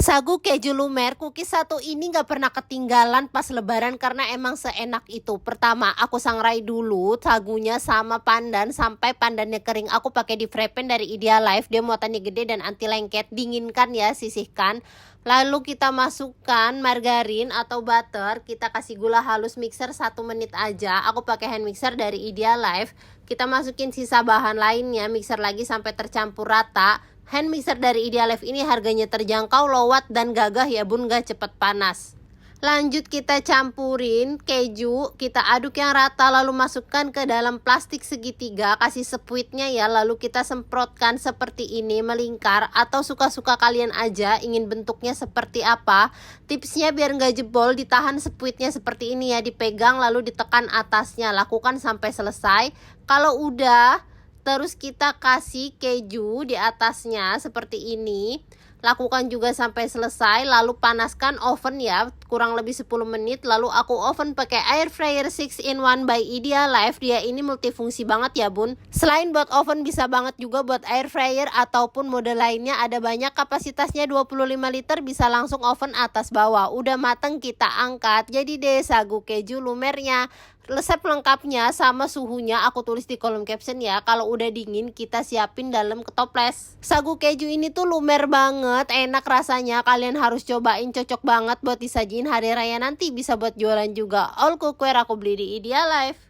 Sagu keju lumer, cookies satu ini gak pernah ketinggalan pas lebaran karena emang seenak itu. Pertama, aku sangrai dulu sagunya sama pandan sampai pandannya kering. Aku pakai di fry pan dari Idealife, dia muatannya gede dan anti lengket. Dinginkan ya, sisihkan. Lalu kita masukkan margarin atau butter, kita kasih gula halus mixer 1 menit aja. Aku pakai hand mixer dari Idealife. Kita masukin sisa bahan lainnya, mixer lagi sampai tercampur rata. Hand mixer dari Idealife ini harganya terjangkau, lowat dan gagah ya bun, gak cepet panas. Lanjut kita campurin keju, kita aduk yang rata lalu masukkan ke dalam plastik segitiga, kasih spuitnya ya, lalu kita semprotkan seperti ini melingkar atau suka-suka kalian aja ingin bentuknya seperti apa. Tipsnya biar nggak jebol, ditahan spuitnya seperti ini ya, dipegang lalu ditekan atasnya, lakukan sampai selesai. Kalau udah, terus kita kasih keju di atasnya seperti ini. Lakukan juga sampai selesai, lalu panaskan oven ya, kurang lebih 10 menit. Lalu aku oven pakai air fryer 6-in-1 by Idealife. Dia ini multifungsi banget ya bun. Selain buat oven bisa banget juga buat air fryer ataupun mode lainnya, ada banyak, kapasitasnya 25 liter, bisa langsung oven atas bawah. Udah mateng kita angkat. Jadi deh sagu keju lumernya. Resep lengkapnya sama suhunya aku tulis di kolom caption ya. Kalau udah dingin kita siapin dalam toples. Sagu keju ini tuh lumer banget, enak rasanya. Kalian harus cobain, cocok banget buat disajiin hari raya nanti. Bisa buat jualan juga. All cookware aku beli di Idealife.